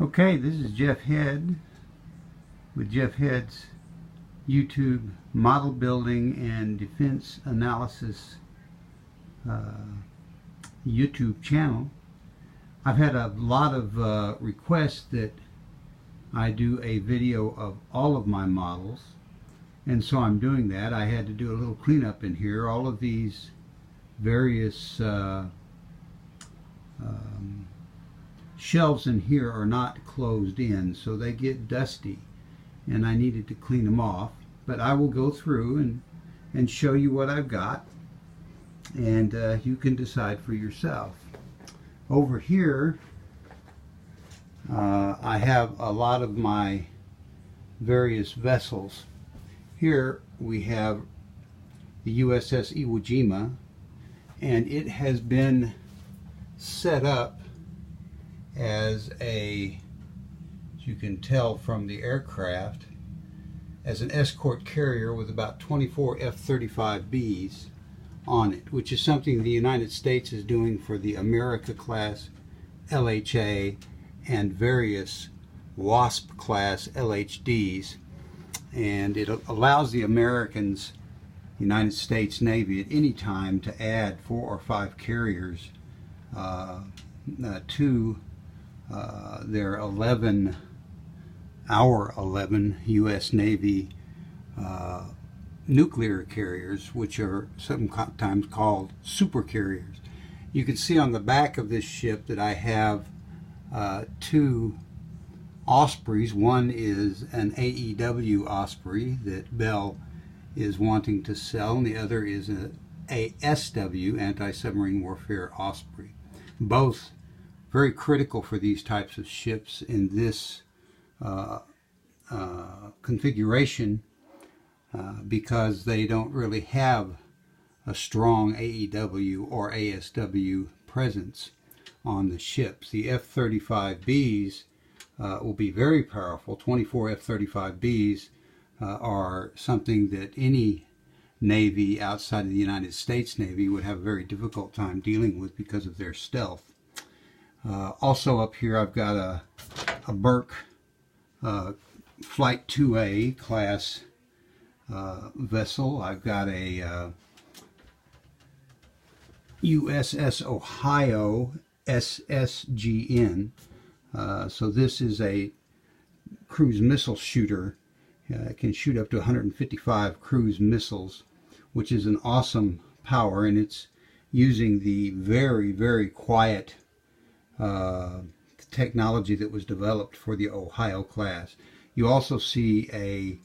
Okay, this is Jeff Head with Jeff Head's YouTube model building and defense analysis YouTube channel. I've had a lot of requests that I do a video of all of my models, and so I'm doing that. I had to do a little cleanup in here. All of these various shelves in here are not closed in, so they get dusty, and I needed to clean them off. But I will go through and show you what I've got, and you can decide for yourself. Over here I have a lot of my various vessels. Here we have the USS Iwo Jima, and it has been set up as you can tell from the aircraft, as an escort carrier with about 24 F-35Bs on it, which is something the United States is doing for the America class LHA and various WASP class LHDs, and it allows the Americans, United States Navy, at any time to add 4 or 5 carriers to their 11 U.S. Navy nuclear carriers, which are sometimes called super carriers. You can see on the back of this ship that I have 2 Ospreys. One is an AEW Osprey that Bell is wanting to sell, and the other is an ASW, Anti-Submarine Warfare Osprey. Both very critical for these types of ships in this configuration because they don't really have a strong AEW or ASW presence on the ships. The F-35Bs will be very powerful. 24 F-35Bs are something that any Navy outside of the United States Navy would have a very difficult time dealing with because of their stealth. Also up here I've got a Burke Flight 2A class vessel. I've got a USS Ohio SSGN. So this is a cruise missile shooter. It can shoot up to 155 cruise missiles, which is an awesome power, and it's using the very, very quiet technology that was developed for the Ohio class. You also see a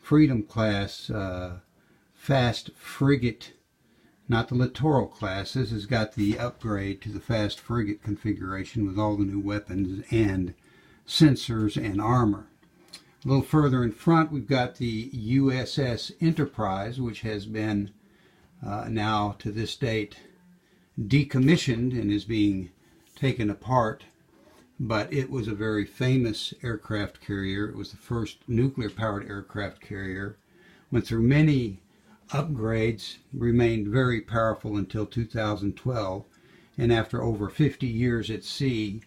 Freedom class fast frigate, not the Littoral class. This has got the upgrade to the fast frigate configuration with all the new weapons and sensors and armor. A little further in front we've got the USS Enterprise, which has been now to this date decommissioned and is being taken apart, but it was a very famous aircraft carrier. It was the first nuclear powered aircraft carrier, went through many upgrades, remained very powerful until 2012, and after over 50 years at sea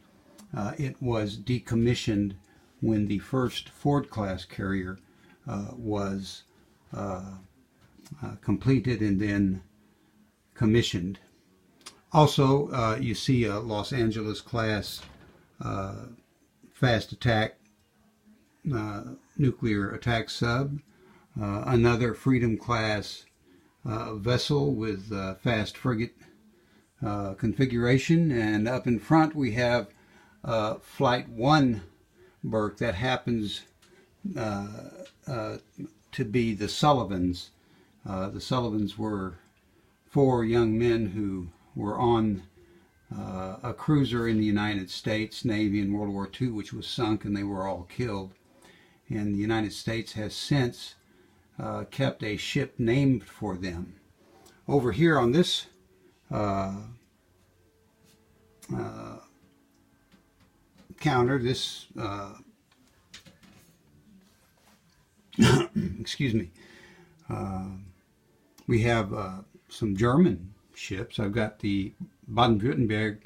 it was decommissioned when the first Ford class carrier was completed and then commissioned. Also, you see a Los Angeles class fast attack nuclear attack sub, another Freedom class vessel with fast frigate configuration, and up in front we have Flight 1 Burke that happens to be the Sullivans. The Sullivans were 4 young men who were on a cruiser in the United States Navy in World War II, which was sunk, and they were all killed. And the United States has since kept a ship named for them. Over here on this counter, this excuse me, we have some German ships. I've got the Baden-Württemberg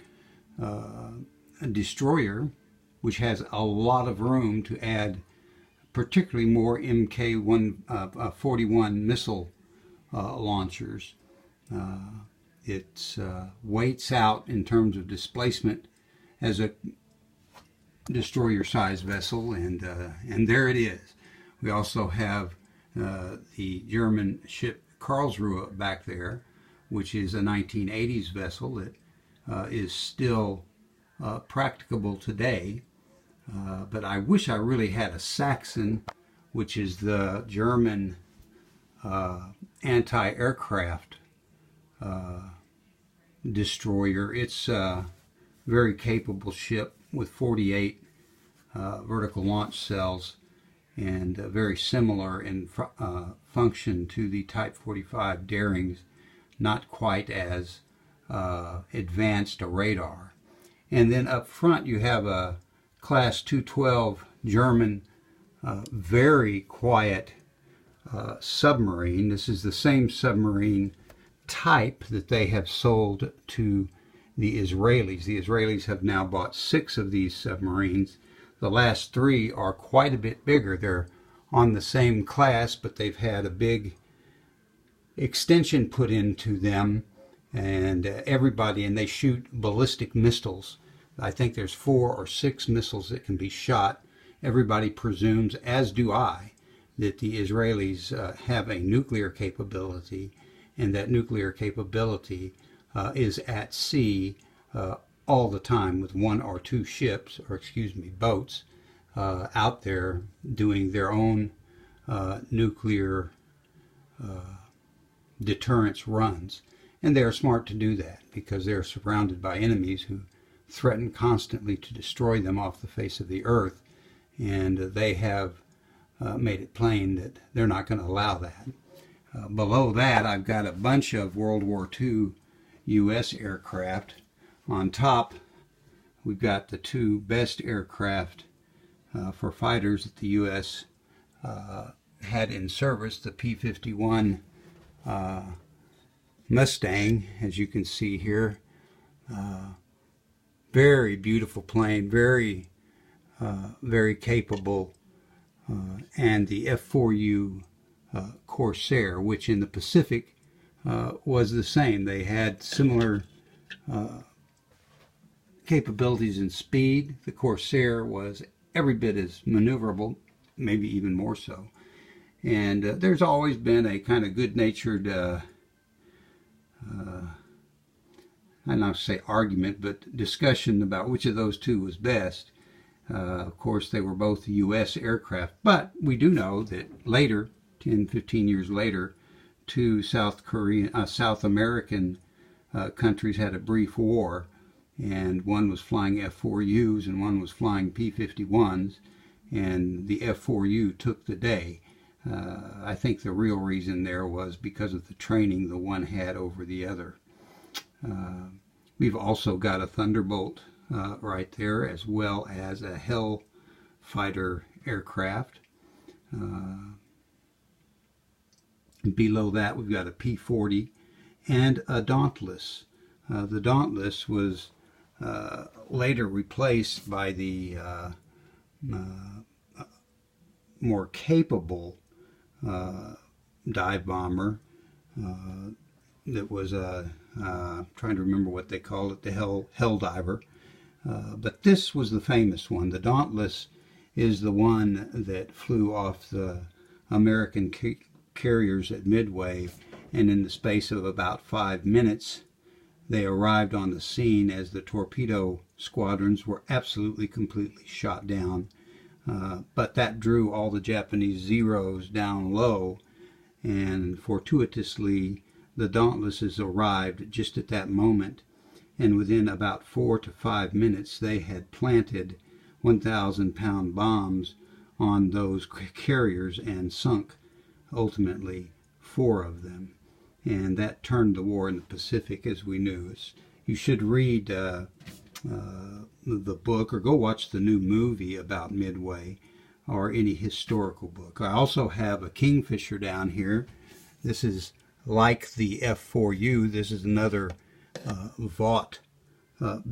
destroyer, which has a lot of room to add particularly more Mk-41 missile launchers. It weights out in terms of displacement as a destroyer-sized vessel, and there it is. We also have the German ship Karlsruhe back there, which is a 1980s vessel that is still practicable today. But I wish I really had a Saxon, which is the German anti-aircraft destroyer. It's a very capable ship with 48 vertical launch cells, and very similar in function to the Type 45 Darings, not quite as advanced a radar. And then up front you have a Class 212 German very quiet submarine. This is the same submarine type that they have sold to the Israelis. The Israelis have now bought 6 of these submarines. The last 3 are quite a bit bigger. They're on the same class, but they've had a big extension put into them, and they shoot ballistic missiles. I think there's 4 or 6 missiles that can be shot. Everybody presumes, as do I, that the Israelis have a nuclear capability, and that nuclear capability is at sea all the time with 1 or 2 ships, or boats, out there doing their own nuclear deterrence runs. And they're smart to do that because they're surrounded by enemies who threaten constantly to destroy them off the face of the earth, and they have made it plain that they're not going to allow that. Below that, I've got a bunch of World War II U.S. aircraft. On top, we've got the 2 best aircraft for fighters that the U.S. had in service, the P-51 Mustang, as you can see here. Very beautiful plane, very capable, and the F-4U Corsair, which in the Pacific was the same. They had similar capabilities and speed. The Corsair was every bit as maneuverable, maybe even more so. And there's always been a kind of good-natured I don't know to say argument, but discussion about which of those 2 was best. Of course, they were both U.S. aircraft, but we do know that later, 10, 15 years later, 2 South American countries had a brief war, and one was flying F-4Us and one was flying P-51s, and the F-4U took the day. I think the real reason there was because of the training the one had over the other. We've also got a Thunderbolt right there, as well as a Hellfighter aircraft. Below that, we've got a P-40 and a Dauntless. The Dauntless was later replaced by the more capable dive bomber that was trying to remember what they called it, the Hell Diver. But this was the famous one. The Dauntless is the one that flew off the American carriers at Midway, and in the space of about 5 minutes they arrived on the scene as the torpedo squadrons were absolutely completely shot down. But that drew all the Japanese Zeros down low, and fortuitously the Dauntlesses arrived just at that moment, and within about 4 to 5 minutes they had planted 1,000-pound bombs on those carriers and sunk ultimately 4 of them. And that turned the war in the Pacific, as we knew. You should read the book, or go watch the new movie about Midway, or any historical book. I also have a Kingfisher down here. This is like the F-4U. This is another Vought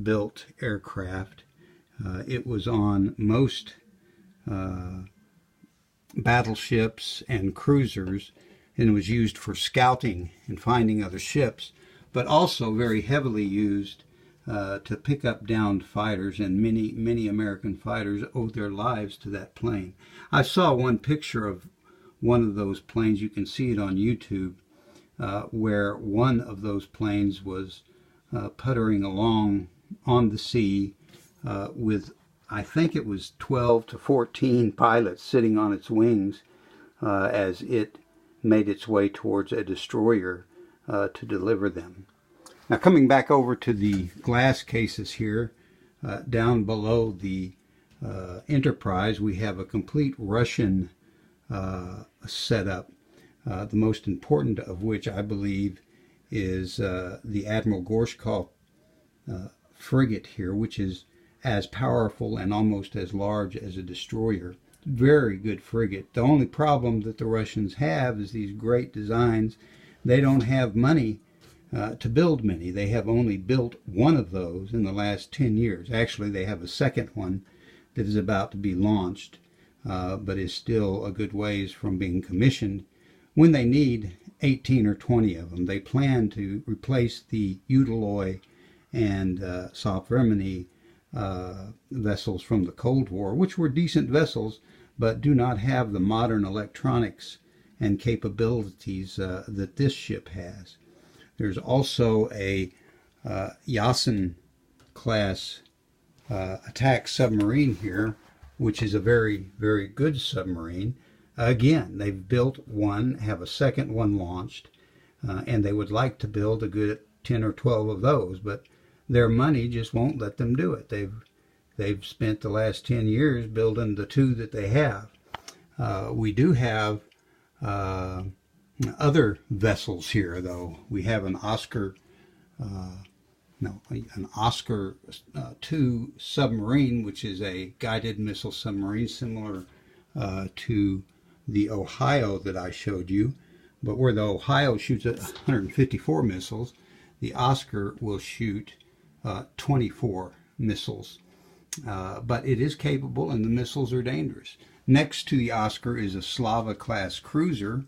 built aircraft, It was on most battleships and cruisers, and it was used for scouting and finding other ships, but also very heavily used to pick up downed fighters, and many American fighters owed their lives to that plane. I saw one picture of one of those planes. You can see it on YouTube, where one of those planes was puttering along on the sea with, I think it was 12 to 14 pilots sitting on its wings as it made its way towards a destroyer to deliver them. Now, coming back over to the glass cases here, down below the Enterprise, we have a complete Russian setup, the most important of which I believe is the Admiral Gorshkov frigate here, which is as powerful and almost as large as a destroyer. Very good frigate. The only problem that the Russians have is these great designs. They don't have money to build many. They have only built one of those in the last 10 years. Actually, they have a second one that is about to be launched, but is still a good ways from being commissioned, when they need 18 or 20 of them. They plan to replace the Doolittle and Saturn vessels from the Cold War, which were decent vessels, but do not have the modern electronics and capabilities that this ship has. There's also a Yasen class attack submarine here, which is a very, very good submarine. Again, they've built one, have a second one launched, and they would like to build a good 10 or 12 of those, but their money just won't let them do it. They've spent the last 10 years building the two that they have. We do have other vessels here, though. We have an Oscar II submarine, which is a guided missile submarine similar to the Ohio that I showed you. But where the Ohio shoots 154 missiles, the Oscar will shoot 24 missiles. But it is capable, and the missiles are dangerous. Next to the Oscar is a Slava-class cruiser,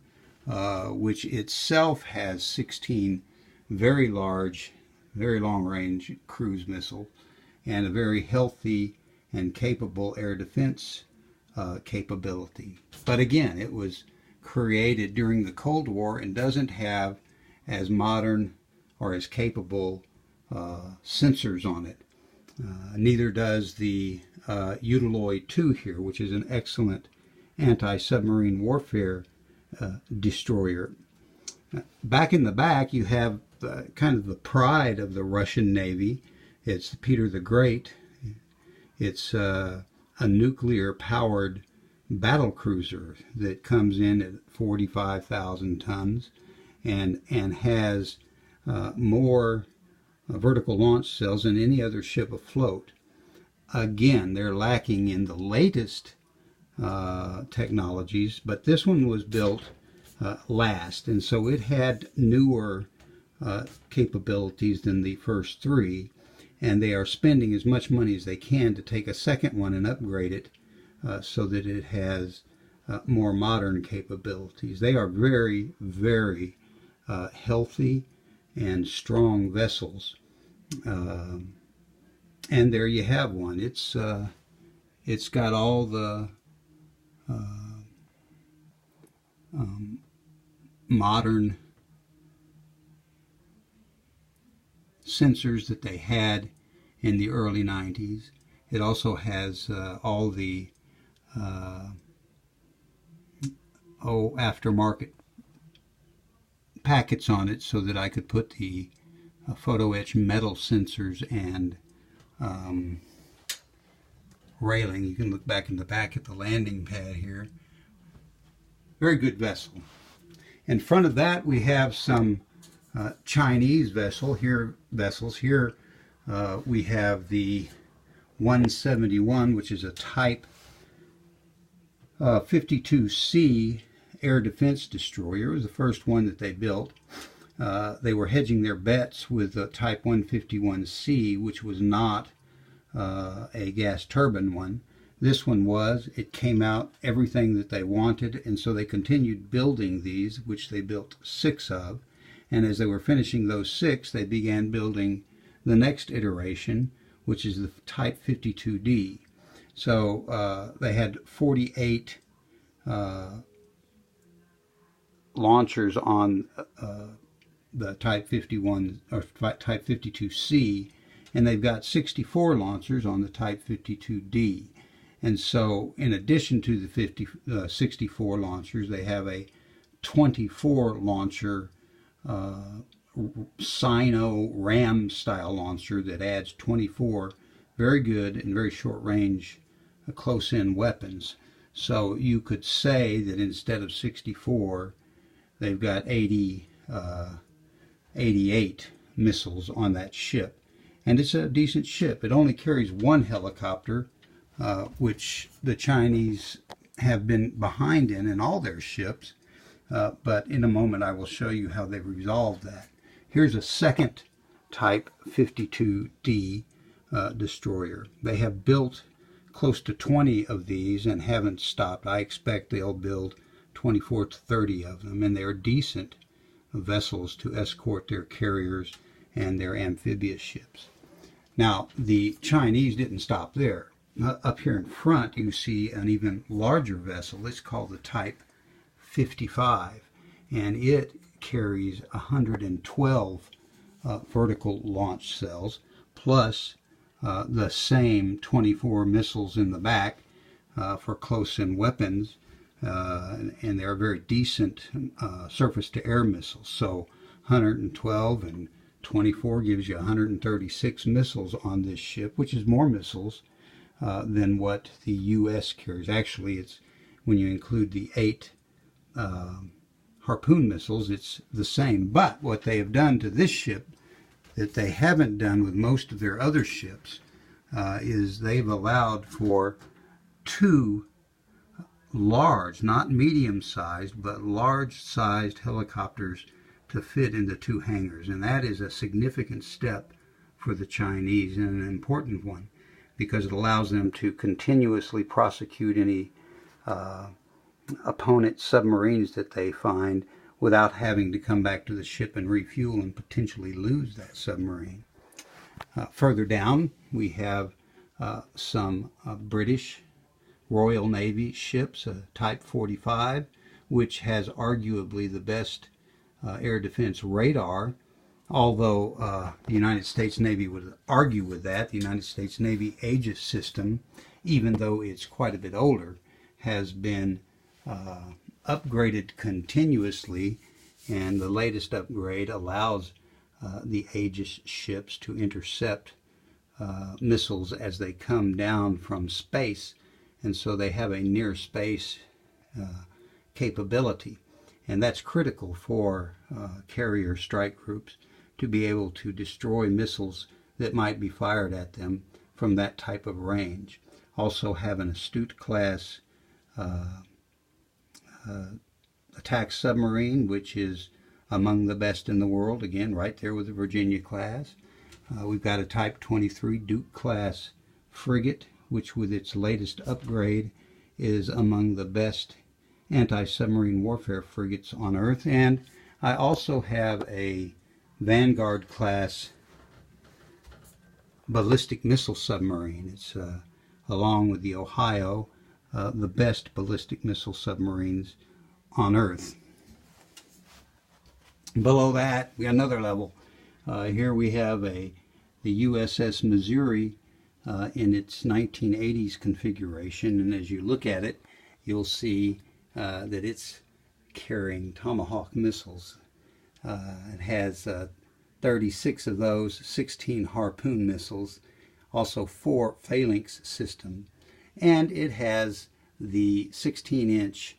which itself has 16 very large, very long-range cruise missiles, and a very healthy and capable air defense capability. But again, it was created during the Cold War and doesn't have as modern or as capable sensors on it. Neither does the Doolittle II here, which is an excellent anti-submarine warfare destroyer. Back in the back, you have kind of the pride of the Russian Navy. It's Peter the Great. It's a nuclear-powered battle cruiser that comes in at 45,000 tons and has more vertical launch cells than any other ship afloat. Again, they're lacking in the latest technologies, but this one was built last, and so it had newer capabilities than the first three, and they are spending as much money as they can to take a second one and upgrade it so that it has more modern capabilities. They are very, very healthy and strong vessels, and there you have one. It's got all the modern sensors that they had in the early 90s. It also has all the aftermarket packets on it, so that I could put the photo etch metal sensors and railing. You can look back in the back at the landing pad here. Very good vessel. In front of that, we have some Chinese vessels here. We have the 171, which is a Type 52C air defense destroyer. It was the first one that they built. They were hedging their bets with the Type 151C, which was not a gas turbine one. This one it came out everything that they wanted, and so they continued building these, which they built 6 of. And as they were finishing those 6, they began building the next iteration, which is the Type 52D. So they had 48 launchers on the Type 51 or Type 52C, and they've got 64 launchers on the Type 52D. And so in addition to the 64 launchers, they have a 24 launcher Sino Ram style launcher that adds 24 very good and very short range close-in weapons. So you could say that instead of 64, they've got 88 missiles on that ship. And it's a decent ship. It only carries 1 helicopter, which the Chinese have been behind in all their ships. But in a moment I will show you how they've resolved that. Here's a second Type 52D destroyer. They have built close to 20 of these and haven't stopped. I expect they'll build 24 to 30 of them, and they're decent vessels to escort their carriers and their amphibious ships. Now, the Chinese didn't stop there. Up here in front, you see an even larger vessel. It's called the Type 55, and it carries 112 vertical launch cells, plus the same 24 missiles in the back for close-in weapons, and they're very decent surface-to-air missiles. So 112 and 24 gives you 136 missiles on this ship, which is more missiles than what the U.S. carries. Actually, it's when you include the 8 Harpoon missiles, it's the same. But what they have done to this ship that they haven't done with most of their other ships is they've allowed for 2 large, not medium-sized, but large-sized helicopters to fit into 2 hangars. And that is a significant step for the Chinese, and an important one, because it allows them to continuously prosecute any opponent submarines that they find without having to come back to the ship and refuel and potentially lose that submarine. Further down, we have some British Royal Navy ships, a Type 45, which has arguably the best air defense radar, although the United States Navy would argue with that. The United States Navy Aegis system, even though it's quite a bit older, has been upgraded continuously, and the latest upgrade allows the Aegis ships to intercept missiles as they come down from space, and so they have a near space capability, and that's critical for carrier strike groups to be able to destroy missiles that might be fired at them from that type of range. Also have an Astute class attack submarine, which is among the best in the world, again right there with the Virginia class. We've got a Type 23 Duke class frigate, which with its latest upgrade is among the best anti-submarine warfare frigates on Earth. And I also have a Vanguard class ballistic missile submarine. It's along with the Ohio, the best ballistic missile submarines on Earth. Below that, we got another level. Here we have the USS Missouri in its 1980s configuration, and as you look at it, you'll see that it's carrying Tomahawk missiles. It has 36 of those, 16 Harpoon missiles, also 4 Phalanx systems, and it has the 16-inch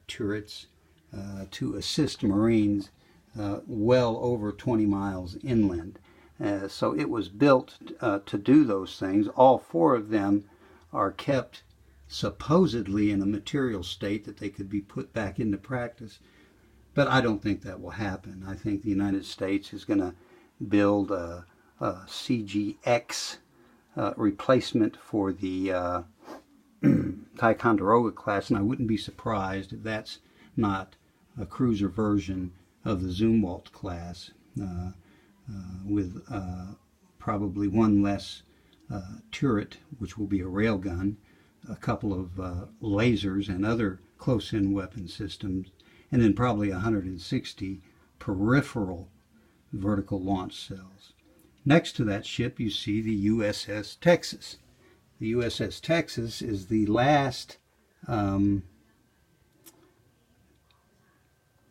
turrets to assist Marines well over 20 miles inland. So it was built to do those things. All 4 of them are kept supposedly in a material state that they could be put back into practice. But I don't think that will happen. I think the United States is going to build a CGX replacement for the Ticonderoga class, and I wouldn't be surprised if that's not a cruiser version of the Zumwalt class, with probably one less turret, which will be a railgun, a couple of lasers and other close-in weapon systems, and then probably 160 peripheral vertical launch cells. Next to that ship you see the USS Texas. The USS Texas is the last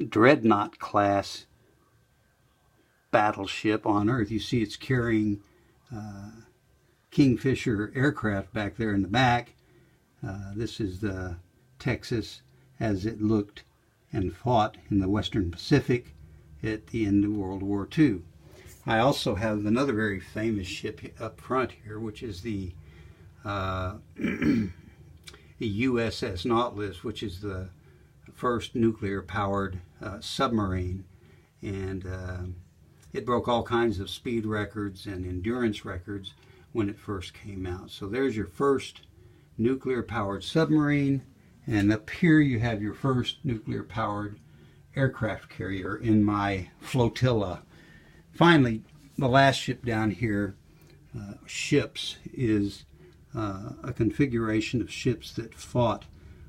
dreadnought class battleship on Earth. You see it's carrying Kingfisher aircraft back there in the back. This is the Texas as it looked and fought in the Western Pacific at the end of World War II. I also have another very famous ship up front here, which is the USS Nautilus, which is the first nuclear-powered submarine, and it broke all kinds of speed records and endurance records when it first came out. So there's your first nuclear-powered submarine, and up here you have your first nuclear-powered aircraft carrier in my flotilla. Finally, the last ship down here, ships, is a configuration of ships that fought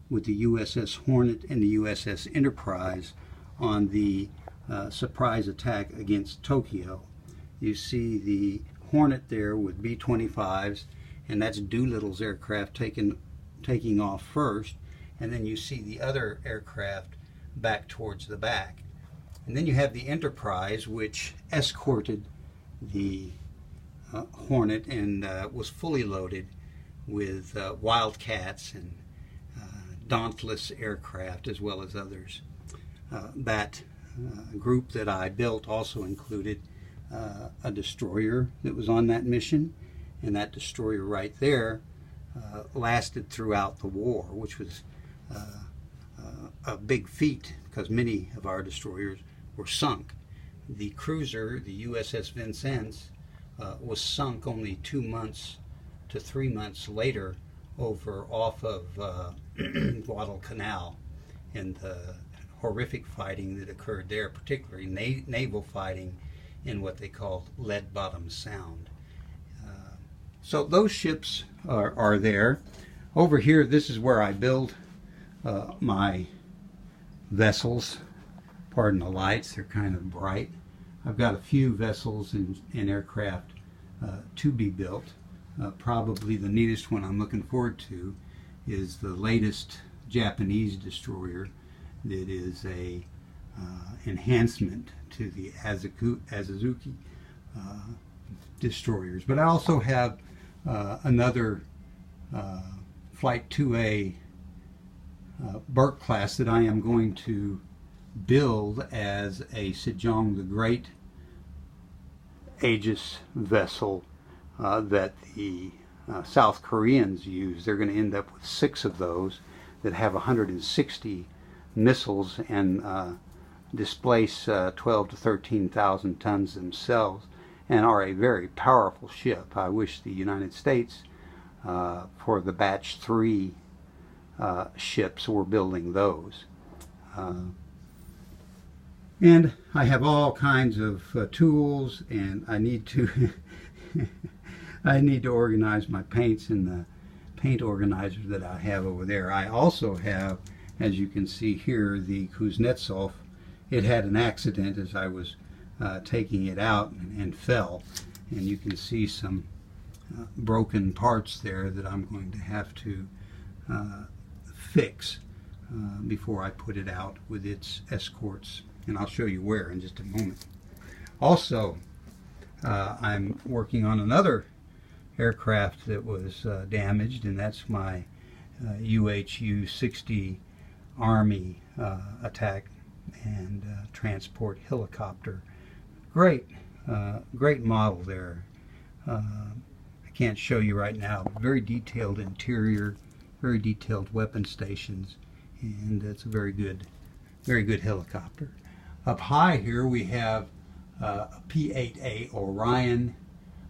with the USS Hornet and the USS Enterprise on the surprise attack against Tokyo. You see the Hornet there with B-25s, and that's Doolittle's aircraft taking off first, and then you see the other aircraft back towards the back. And then you have the Enterprise, which escorted the Hornet and was fully loaded with Wildcats and Dauntless aircraft, as well as others. That group that I built also included a destroyer that was on that mission, and that destroyer right there lasted throughout the war, which was a big feat because many of our destroyers were sunk. The cruiser, the USS Vincennes, was sunk only 2 months to 3 months later off of Guadalcanal, and the horrific fighting that occurred there, particularly naval fighting in what they called Lead Bottom Sound. So those ships are there. Over here, this is where I build my vessels. Pardon the lights, they're kind of bright. I've got a few vessels and aircraft to be built. Probably the neatest one I'm looking forward to is the latest Japanese destroyer that is a enhancement to the Azuki destroyers. But I also have another Flight 2A Burke class that I am going to build as a Sejong the Great Aegis vessel that the South Koreans use. They're going to end up with 6 of those that have 160 missiles and displace 12 to 13,000 tons themselves, and are a very powerful ship. I wish the United States, for the Batch 3 ships, were building those. And I have all kinds of tools, and I need to I need to organize my paints in the paint organizer that I have over there. I also have, as you can see here, the Kuznetsov. It had an accident as I was taking it out and fell, and you can see some broken parts there that I'm going to have to fix before I put it out with its escorts, and I'll show you where in just a moment. Also, I'm working on another aircraft that was damaged, and that's my UHU-60 Army attack and transport helicopter. Great model there. I can't show you right now, but very detailed interior, very detailed weapon stations, and it's a very good helicopter. Up high here we have a P-8A Orion,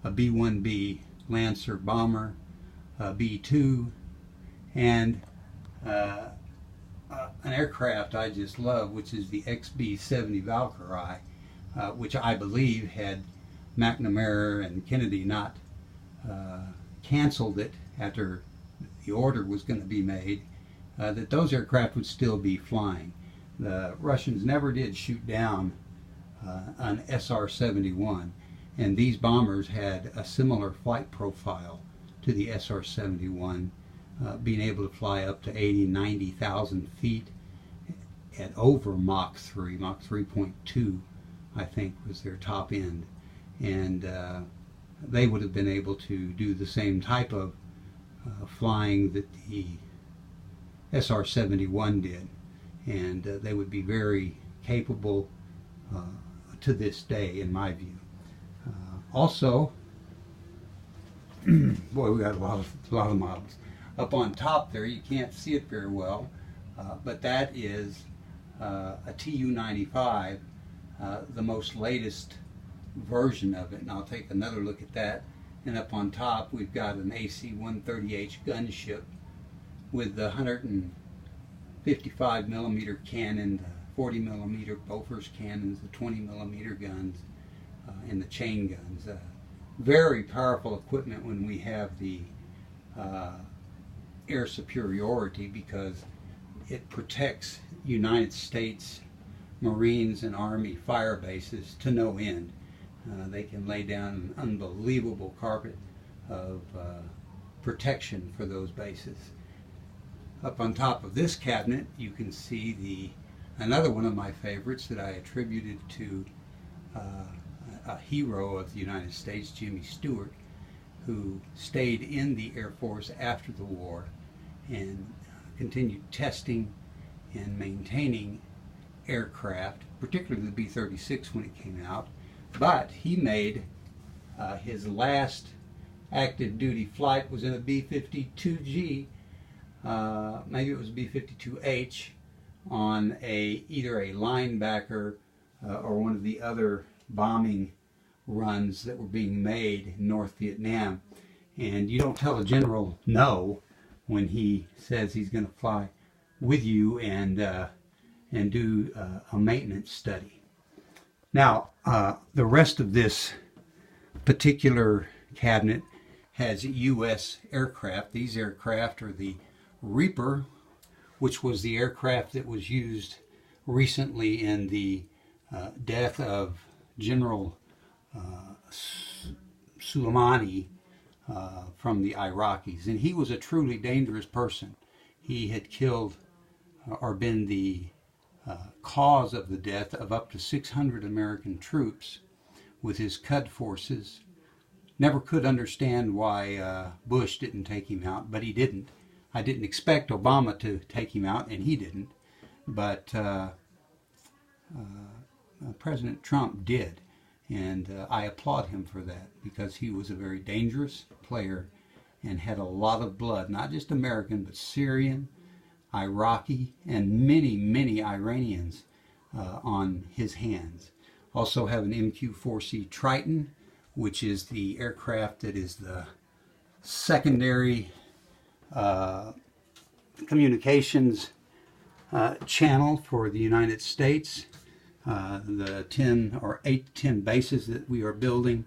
a B-1B Lancer bomber B-2, and an aircraft I just love, which is the XB-70 Valkyrie, which I believe, had McNamara and Kennedy not canceled it after the order was going to be made, that those aircraft would still be flying. The Russians never did shoot down an SR-71, and these bombers had a similar flight profile to the SR-71, being able to fly up to 90,000 feet at over Mach 3, Mach 3.2, I think was their top end. And they would have been able to do the same type of flying that the SR-71 did. And they would be very capable to this day, in my view. Also, boy, we got a lot of models. Up on top there, you can't see it very well, but that is a Tu-95, the most latest version of it, and I'll take another look at that. And up on top, we've got an AC-130H gunship with the 155 millimeter cannon, the 40 millimeter Bofors cannons, the 20 millimeter guns, and the chain guns. Very powerful equipment when we have the air superiority, because it protects United States Marines and Army fire bases to no end. They can lay down an unbelievable carpet of protection for those bases. Up on top of this cabinet, you can see another one of my favorites that I attributed to a hero of the United States, Jimmy Stewart, who stayed in the Air Force after the war and continued testing and maintaining aircraft, particularly the B-36 when it came out. But he made his last active duty flight was in a B-52G, maybe it was B-52H, on either a linebacker or one of the other bombing runs that were being made in North Vietnam. And you don't tell a general no when he says he's going to fly with you and do a maintenance study. Now, the rest of this particular cabinet has U.S. aircraft. These aircraft are the Reaper, which was the aircraft that was used recently in the death of General Soleimani from the Iraqis. And he was a truly dangerous person. He had killed or been the cause of the death of up to 600 American troops with his Scud forces. Never could understand why Bush didn't take him out, but he didn't. I didn't expect Obama to take him out, and he didn't. But President Trump did. And I applaud him for that, because he was a very dangerous player and had a lot of blood, not just American, but Syrian, Iraqi, and many, many Iranians on his hands. Also have an MQ-4C Triton, which is the aircraft that is the secondary communications channel for the United States. The 10 or 8 to 10 bases that we are building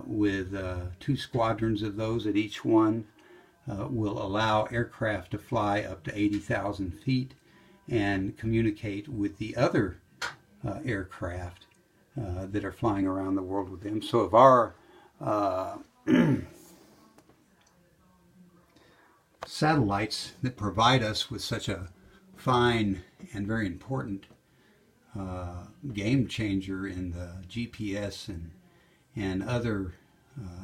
with 2 squadrons of those at each one will allow aircraft to fly up to 80,000 feet and communicate with the other aircraft that are flying around the world with them. So if our satellites that provide us with such a fine and very important game changer in the GPS and other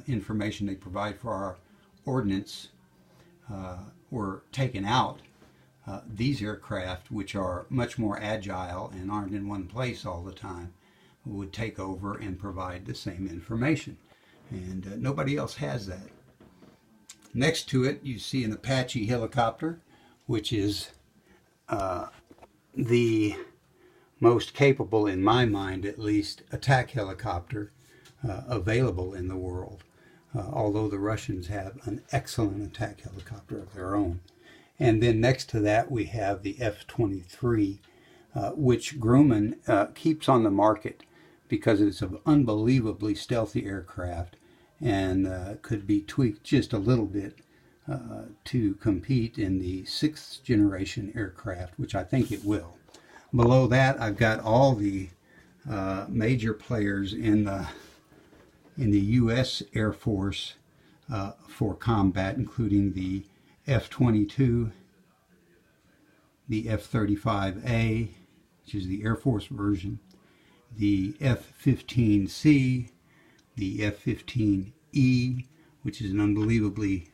information they provide for our ordnance were taken out, these aircraft, which are much more agile and aren't in one place all the time, would take over and provide the same information. And nobody else has that. Next to it, you see an Apache helicopter, which is the most capable, in my mind at least, attack helicopter available in the world. although the Russians have an excellent attack helicopter of their own. And then next to that we have the F-23, which Grumman keeps on the market because it's an unbelievably stealthy aircraft and could be tweaked just a little bit to compete in the 6th generation aircraft, which I think it will. Below that, I've got all the major players in the U.S. Air Force for combat, including the F-22, the F-35A, which is the Air Force version, the F-15C, the F-15E, which is an unbelievably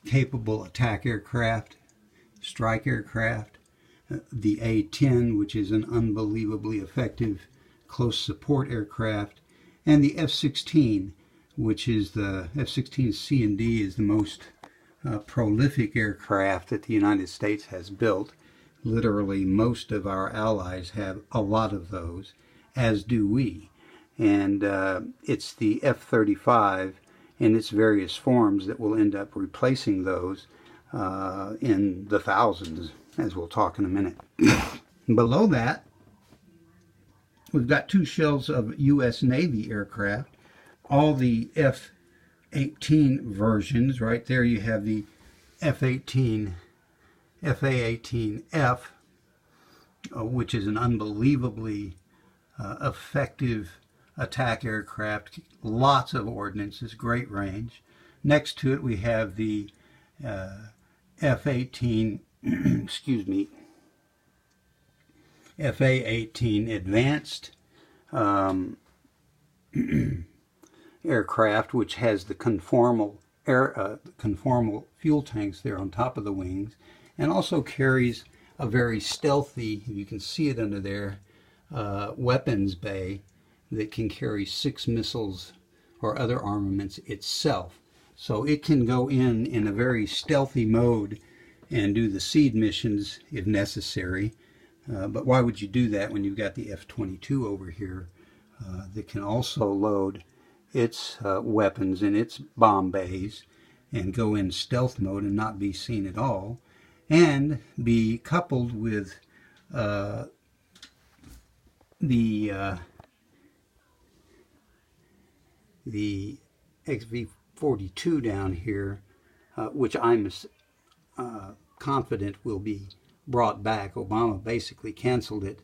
capable attack aircraft, strike aircraft, the A-10, which is an unbelievably effective close support aircraft, and the F-16, which is the F-16C and D is the most prolific aircraft that the United States has built. Literally most of our allies have a lot of those, as do we. And it's the F-35 in its various forms that will end up replacing those in the thousands, as we'll talk in a minute. Below that, we've got 2 shelves of U.S. Navy aircraft, all the F-18 versions. Right there you have the F-18, FA-18F, which is an unbelievably effective attack aircraft, lots of ordnance, great range. Next to it we have the F-18, excuse me, FA-18 advanced aircraft, which has the conformal fuel tanks there on top of the wings, and also carries a very stealthy, you can see it under there, weapons bay that can carry 6 missiles or other armaments itself. So it can go in a very stealthy mode and do the seed missions if necessary. But why would you do that when you've got the F-22 over here that can also load its weapons in its bomb bays and go in stealth mode and not be seen at all, and be coupled with the XV-42 down here, which I'm confident will be brought back. Obama basically canceled it,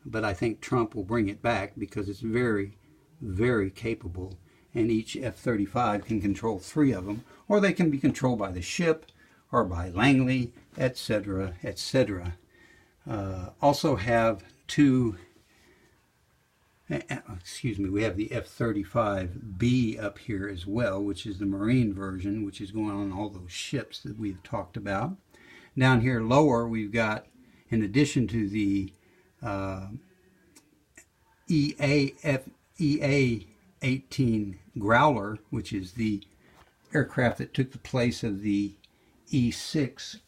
but I think Trump will bring it back because it's very, very capable, and each F-35 can control 3 of them, or they can be controlled by the ship or by Langley, etc., etc. Also have 2, excuse me, we have the F-35B up here as well, which is the Marine version, which is going on all those ships that we've talked about. Down here lower, we've got, in addition to the EA-18 Growler, which is the aircraft that took the place of the E-6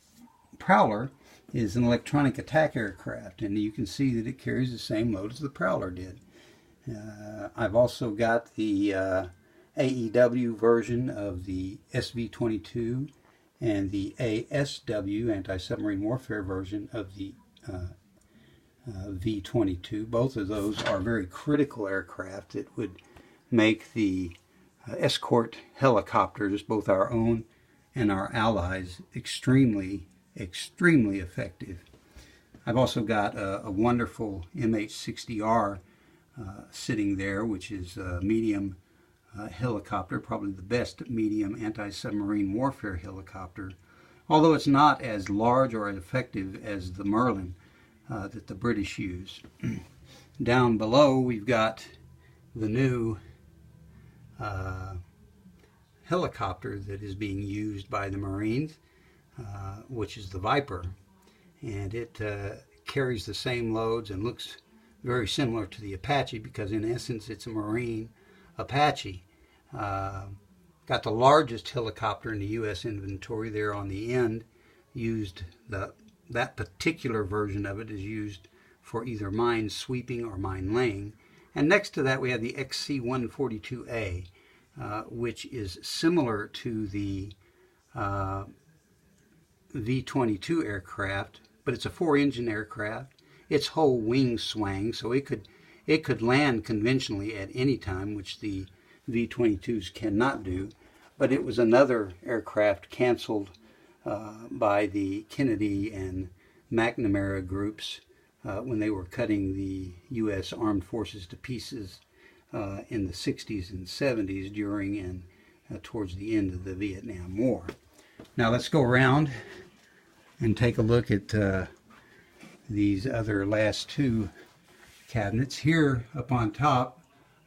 Prowler, is an electronic attack aircraft, and you can see that it carries the same load as the Prowler did. I've also got the AEW version of the SV-22 and the ASW, anti-submarine warfare version of the V-22. Both of those are very critical aircraft that would make the escort helicopters, both our own and our allies, extremely, extremely effective. I've also got a wonderful MH-60R sitting there, which is a medium helicopter, probably the best medium anti-submarine warfare helicopter, although it's not as large or as effective as the Merlin that the British use. Down below we've got the new helicopter that is being used by the Marines, which is the Viper, and it carries the same loads and looks very similar to the Apache because in essence it's a Marine Apache. Got the largest helicopter in the U.S. inventory there on the end. That particular version of it is used for either mine sweeping or mine laying. And next to that we have the XC-142A, which is similar to the V-22 aircraft, but it's a 4-engine aircraft. Its whole wing swang, so it could land conventionally at any time, which the V-22s cannot do. But it was another aircraft canceled by the Kennedy and McNamara groups when they were cutting the U.S. Armed Forces to pieces in the 60s and 70s during and towards the end of the Vietnam War. Now let's go around and take a look at these other last two cabinets. Here up on top,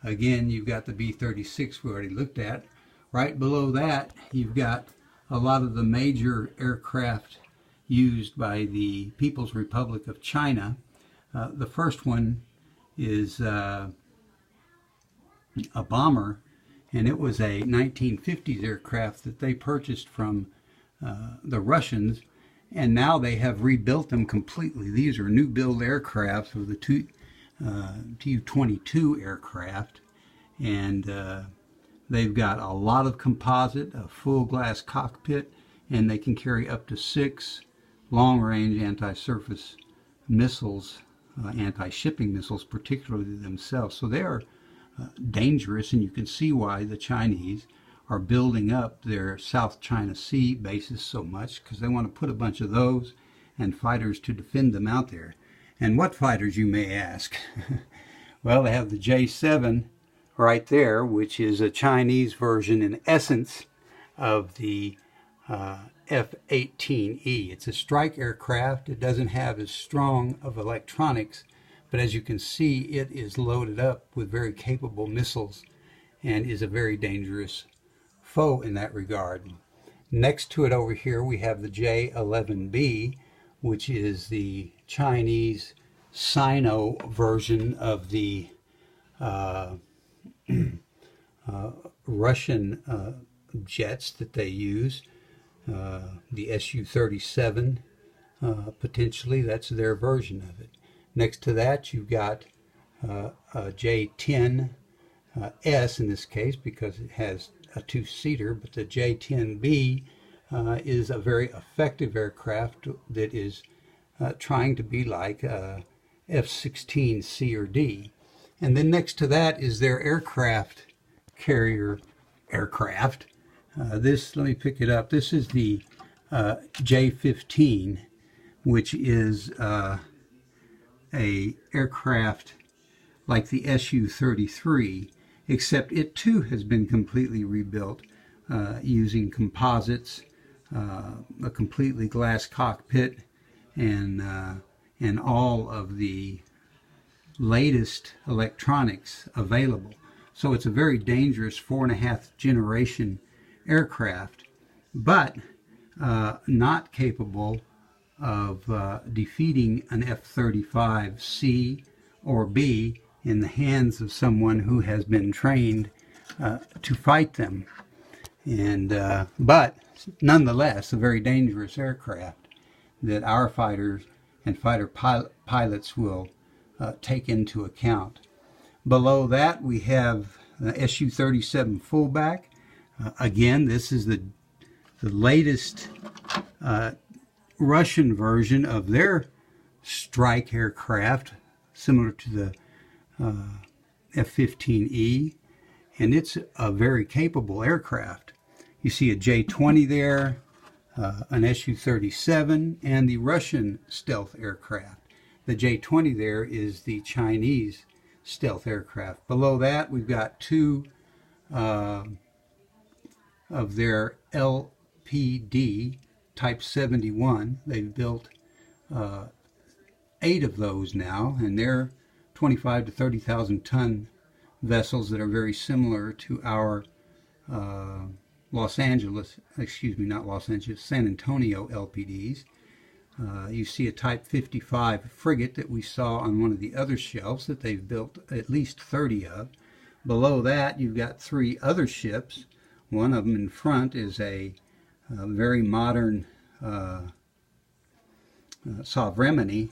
again, you've got the B-36 we already looked at. Right below that, you've got a lot of the major aircraft used by the People's Republic of China. The first one is a bomber, and it was a 1950s aircraft that they purchased from the Russians, and now they have rebuilt them completely. These are new build aircraft of the Tu-22 aircraft, and they've got a lot of composite, a full glass cockpit, and they can carry up to 6 long-range anti-surface missiles, anti-shipping missiles, particularly themselves. So they are dangerous, and you can see why the Chinese are building up their South China Sea bases so much, because they want to put a bunch of those and fighters to defend them out there. And what fighters, you may ask? Well, they have the J-7 right there, which is a Chinese version in essence of the F-18E. It's a strike aircraft. It doesn't have as strong of electronics, but as you can see, it is loaded up with very capable missiles and is a very dangerous foe in that regard. Next to it over here, we have the J-11B, which is the Chinese Sino version of the Russian jets that they use, the Su-37, potentially, that's their version of it. Next to that, you've got a J-10S in this case, because it has a 2-seater, but the J-10B is a very effective aircraft that is trying to be like F-16C or D. And then next to that is their aircraft carrier aircraft. This, let me pick it up. This is the J-15, which is a aircraft like the Su-33, except it too has been completely rebuilt using composites, a completely glass cockpit, and all of the latest electronics available. So it's a very dangerous 4.5 generation aircraft, but not capable of defeating an F-35C or B in the hands of someone who has been trained to fight them. And but nonetheless, a very dangerous aircraft that our fighters and fighter pilots will take into account. Below that, we have the Su-37 fullback. Again, this is the latest Russian version of their strike aircraft, similar to the F-15E, and it's a very capable aircraft. You see a J-20 there, an Su-37, and the Russian stealth aircraft. The J-20 there is the Chinese stealth aircraft. Below that, we've got 2 of their LPD Type 71. They've built 8 of those now, and they're 25 to 30,000 ton vessels that are very similar to our San Antonio LPDs. You see a Type 55 frigate that we saw on one of the other shelves that they've built at least 30 of. Below that, you've got 3 other ships. One of them in front is a very modern Sovereignty,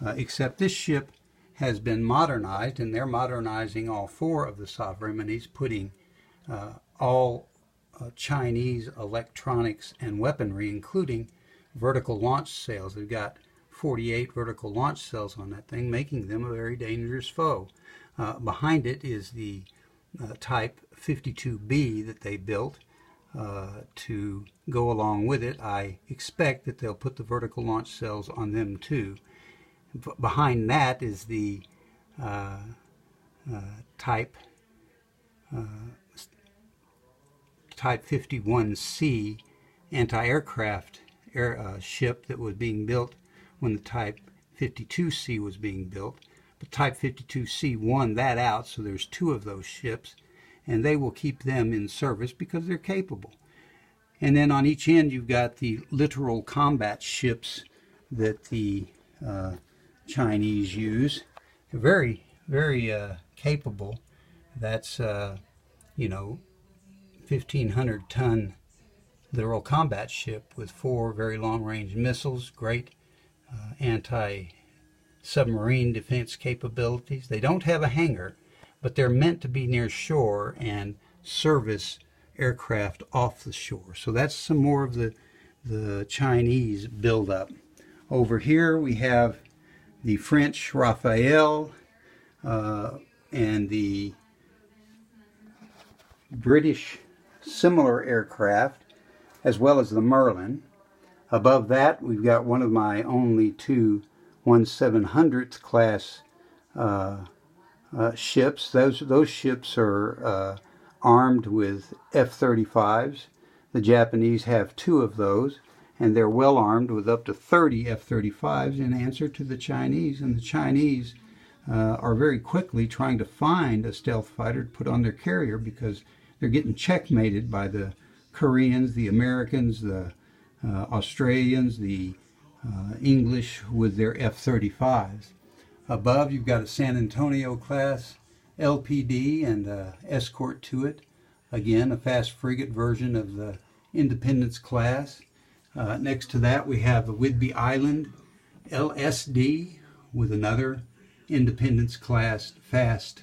except this ship has been modernized, and they're modernizing all 4 of the Sovereignties, putting all Chinese electronics and weaponry, including vertical launch cells. They've got 48 vertical launch cells on that thing, making them a very dangerous foe. Behind it is the Type 52B that they built to go along with it. I expect that they'll put the vertical launch cells on them too. Behind that is the Type 51C anti-aircraft ship that was being built when the Type 52C was being built. But Type 52C won that out, so there's two of those ships, and they will keep them in service because they're capable. And then on each end you've got the littoral combat ships that the Chinese use. They're very, very capable. That's, 1,500-ton littoral combat ship with 4 very long-range missiles, great anti-submarine defense capabilities. They don't have a hangar, but they're meant to be near shore and service aircraft off the shore. So that's some more of the Chinese buildup. Over here we have the French Raphael and the British similar aircraft, as well as the Merlin. Above that, we've got one of my only two 1/700th class ships. Those ships are armed with F-35s. The Japanese have 2 of those, and they're well armed with up to 30 F-35s in answer to the Chinese. And the Chinese are very quickly trying to find a stealth fighter to put on their carrier because they're getting checkmated by the Koreans, the Americans, the Australians, the English with their F-35s. Above you've got a San Antonio class LPD and escort to it. Again, a fast frigate version of the Independence class. Next to that we have the Whidbey Island LSD with another Independence class fast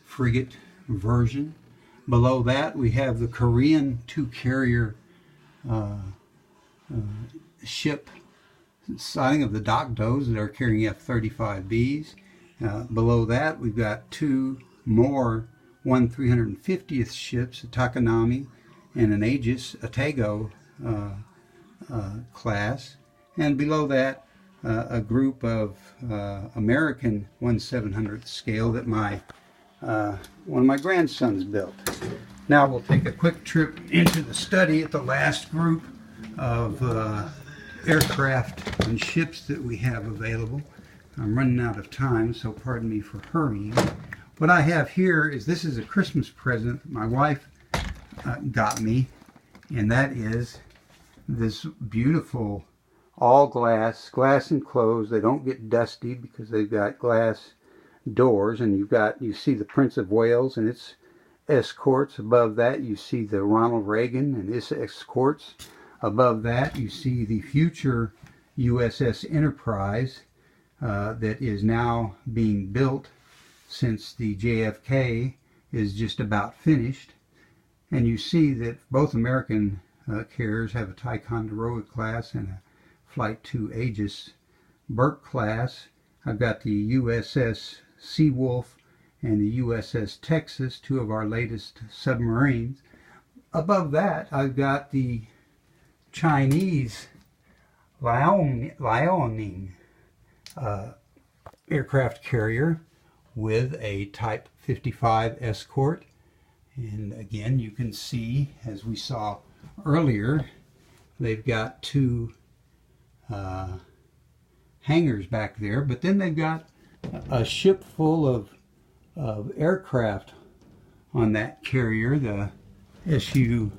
frigate version. Below that we have the Korean 2-carrier ship siding of the Dokdos that are carrying F-35Bs. Below that we've got 2 more 1/350th ships, a Takanami and an Aegis Atago class. And below that a group of American 1/700th scale that one of my grandsons built. Now we'll take a quick trip into the study at the last group of aircraft and ships that we have available. I'm running out of time, so pardon me for hurrying. What I have here is, this is a Christmas present that my wife got me, and that is this beautiful all glass enclosed. They don't get dusty because they've got glass doors, and you see the Prince of Wales and its escorts. Above that you see the Ronald Reagan and its escorts. Above that you see the future USS Enterprise that is now being built, since the JFK is just about finished. And you see that both American carriers have a Ticonderoga class and a Flight 2 Aegis Burke class. I've got the USS Seawolf and the USS Texas, 2 of our latest submarines. Above that I've got the Chinese Liaoning aircraft carrier with a Type 55 escort. And again, you can see, as we saw earlier, they've got 2 hangars back there, but then they've got a ship full of aircraft on that carrier, the SU,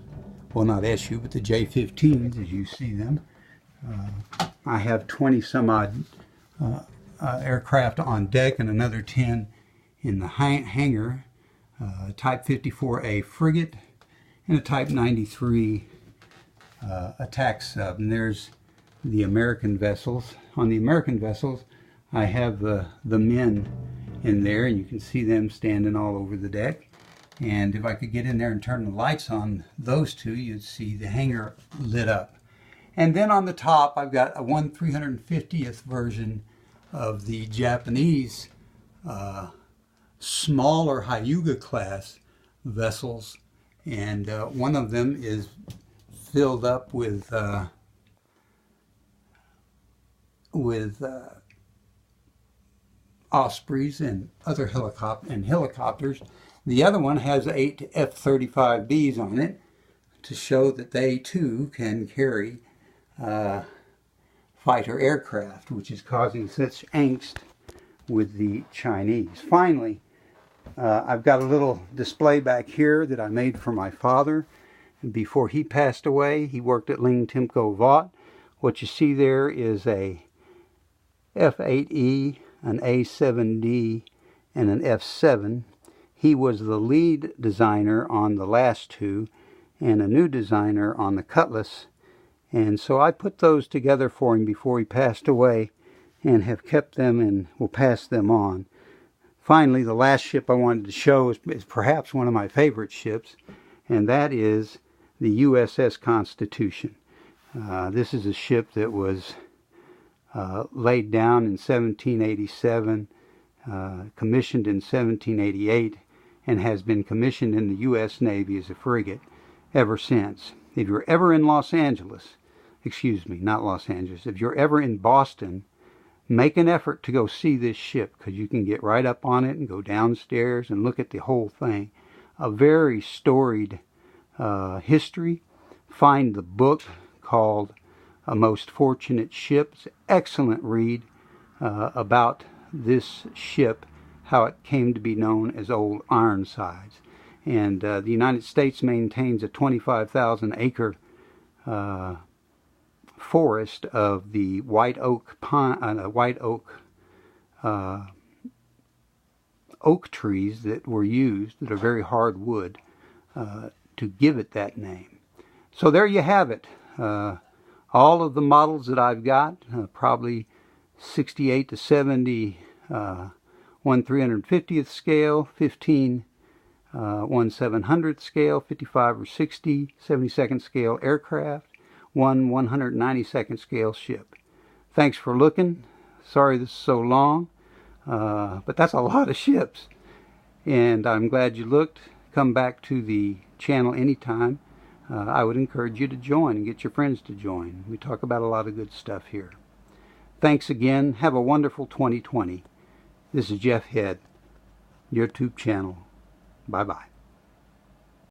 well, not SU, but the J-15s as you see them. I have 20 some odd aircraft on deck and another 10 in the hangar. Type 54A frigate and a Type 93 attack sub. And there's the American vessels. On the American vessels I have the men in there, and you can see them standing all over the deck. And if I could get in there and turn the lights on those two, you'd see the hangar lit up. And then on the top, I've got a 1/350th version of the Japanese smaller Hyuga class vessels. And one of them is filled up with Ospreys and other helicopters. The other one has 8 F-35Bs on it to show that they too can carry fighter aircraft, which is causing such angst with the Chinese. Finally, I've got a little display back here that I made for my father. Before he passed away, he worked at Ling Timco Vought. What you see there is a F-8E, an A-7D, and an F-7. He was the lead designer on the last two and a new designer on the Cutlass. And so I put those together for him before he passed away and have kept them and will pass them on. Finally, the last ship I wanted to show is perhaps one of my favorite ships, and that is the USS Constitution. This is a ship that was laid down in 1787, commissioned in 1788, and has been commissioned in the U.S. Navy as a frigate ever since. If you're ever in Los Angeles, excuse me, not Los Angeles, if you're ever in Boston, make an effort to go see this ship, because you can get right up on it and go downstairs and look at the whole thing. A very storied history. Find the book called A Most Fortunate Ship. It's an excellent read about this ship, how it came to be known as Old Ironsides. And the United States maintains a 25,000 acre forest of the white oak oak trees that were used, that are very hard wood, to give it that name. So there you have it. All of the models that I've got, probably 68 to 70 1/350th scale, 15 1/700th scale, 55 or 60 72nd scale aircraft, 1/192nd scale ship. Thanks for looking. Sorry this is so long, but that's a lot of ships. And I'm glad you looked. Come back to the channel anytime. I would encourage you to join and get your friends to join. We talk about a lot of good stuff here. Thanks again. Have a wonderful 2020. This is Jeff Head, your YouTube channel. Bye-bye.